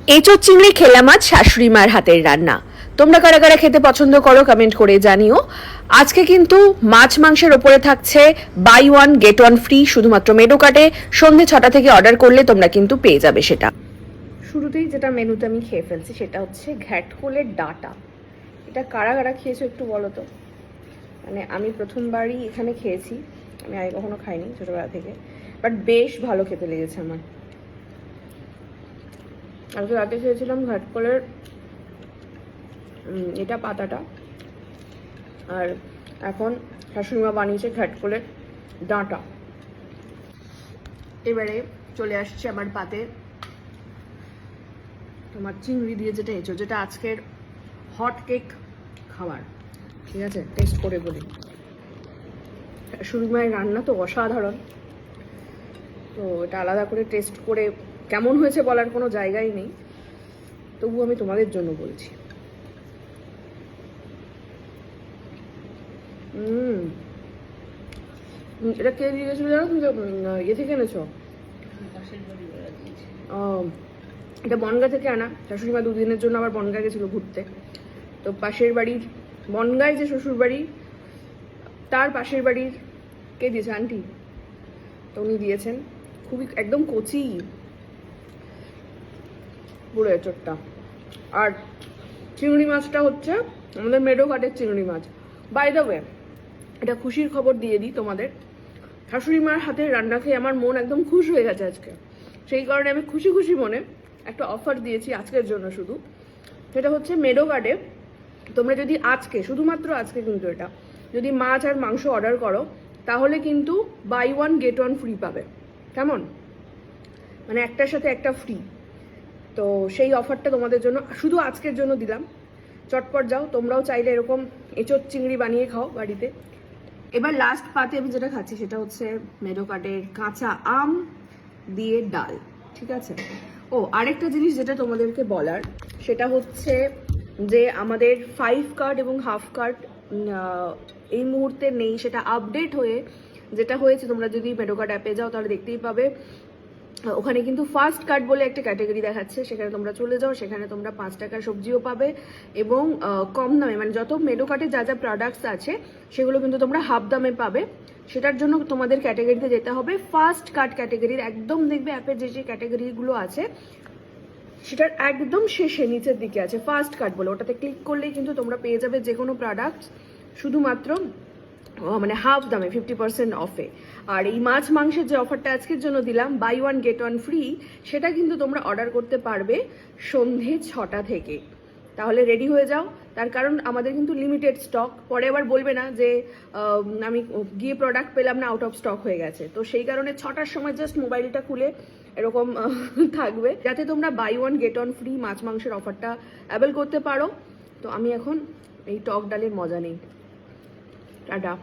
এঁচোড় চিংড়ি খেলাম আজ শাশুড়ি মার হাতের রান্না। তোমরা কারা কারা খেতে পছন্দ করো কমেন্ট করে জানিও। আজকে কিন্তু মাছ মাংসের ওপরে থাকছে buy one get one free, শুধুমাত্র মেনু কার্ডে। সন্ধ্যে 6টা থেকে অর্ডার করলে তোমরা কিন্তু পেয়ে যাবে সেটা। শুরুতেই যেটা মেনুতে আমি খেয়ে ফেলছি সেটা হচ্ছে ঘ্যাটকোলের ডাঁটা। এটা কারা কারা খেয়েছো একটু বলো তো। মানে আমি প্রথমবারই এখানে খেয়েছি, আমি আগে কখনো খাইনি ছোটবেলা থেকে, বাট বেশ ভালো খেতে লেগেছে আমার। আজকে রাতে খেয়েছিলাম ঘাটকলের এটা পাতাটা, আর এখন শাশুড়িমা বানিয়েছে ঘাটকলের ডাঁটা। এবারে চলে আসছে আমার পাতে তোমার চিংড়ি দিয়ে যেটা এঁচোড়, যেটা আজকের হট কেক খাবার। ঠিক আছে, টেস্ট করে বলি। শাশুড়িমায়ের রান্না তো অসাধারণ, তো এটা আলাদা করে টেস্ট করে কেমন হয়েছে বলার কোনো জায়গাই নেই, তবু আমি তোমাদের জন্য বলছি। এটা কে দিয়ে গেছিল জানো? তুমি ইয়ে থেকে এনেছো? এটা বনগা থেকে আনা। শাশুড়িমা দুদিনের জন্য আবার বনগা গেছিল ঘুরতে, তো পাশের বাড়ির বনগায় যে শ্বশুর বাড়ি, তার পাশের বাড়ির কে দিয়েছে? আন্টি, তো উনি দিয়েছেন। খুবই একদম কচি পুরো এঁচোড়টা। আর চিংড়ি মাছটা হচ্ছে আমাদের মেডো ঘাটের চিংড়ি মাছ। বাই দ্য ওয়ে, এটা খুশির খবর দিয়ে দিই তোমাদের, শাশুড়ি মার হাতের রান্না খেয়ে আমার মন একদম খুশ হয়ে গেছে আজকে। সেই কারণে আমি খুশি খুশি মনে একটা অফার দিয়েছি আজকের জন্য শুধু। সেটা হচ্ছে মেডো কার্ডে তোমরা যদি আজকে, শুধুমাত্র আজকে কিন্তু এটা, যদি মাছ আর মাংস অর্ডার করো তাহলে কিন্তু buy one get one free পাবে। কেমন? মানে একটার সাথে একটা ফ্রি। তো সেই অফারটা তোমাদের জন্য শুধু আজকের জন্য দিলাম। চটপট যাও, তোমরাও চাইলে এরকম এঁচোড় চিংড়ি বানিয়ে খাও বাড়িতে। এবার লাস্ট পাতে আমি যেটা খাচ্ছি সেটা হচ্ছে মেডো কার্ডের কাঁচা আম দিয়ে ডাল। ঠিক আছে। ও আরেকটা জিনিস যেটা তোমাদেরকে বলার, সেটা হচ্ছে যে আমাদের 5 কার্ড এবং হাফ কার্ড এই মুহূর্তে নেই, সেটা আপডেট হয়ে যেটা হয়েছে, তোমরা যদি মেডো কার্ড অ্যাপে যাও তাহলে দেখতেই পাবে। ওখানে কিন্তু ফার্স্ট কার্ড বলে একটা ক্যাটাগরি দেখাচ্ছে, সেখানে তোমরা চলে যাও, সেখানে তোমরা 5 টাকার সবজিও পাবে এবং কম দামে, মানে যত মেডো কার্টে যা যা প্রোডাক্টস আছে সেগুলো কিন্তু তোমরা হাফ দামে পাবে। সেটার জন্য তোমাদের ক্যাটাগরিতে যেতে হবে, ফার্স্ট কার্ড ক্যাটাগরির একদম দেখবে অ্যাপের যে যে ক্যাটাগরিগুলো আছে সেটার একদম শেষে নিচের দিকে আছে ফার্স্ট কার্ড বলে, ওটাতে ক্লিক করলেই কিন্তু তোমরা পেয়ে যাবে যে কোনো প্রোডাক্টস শুধুমাত্র মানে হাফ দামে 50% অফে। আর এই মাছ মাংসের যে অফারটা আজকের জন্য দিলাম buy one get one free, সেটা কিন্তু তোমরা অর্ডার করতে পারবে সন্ধে 6টা থেকে। তাহলে রেডি হয়ে যাও, তার কারণ আমাদের কিন্তু লিমিটেড স্টক, পরে আবার বলবে না যে আমি গিয়ে প্রোডাক্ট পেলাম না, আউট অফ স্টক হয়ে গেছে। তো সেই কারণে 6টার সময় জাস্ট মোবাইলটা খুলে এরকম থাকবে, যাতে তোমরা buy one get one free মাছ মাংসের অফারটা অ্যাভেল করতে পারো। তো আমি এখন এই টক ডালের মজা নেই। টাটা।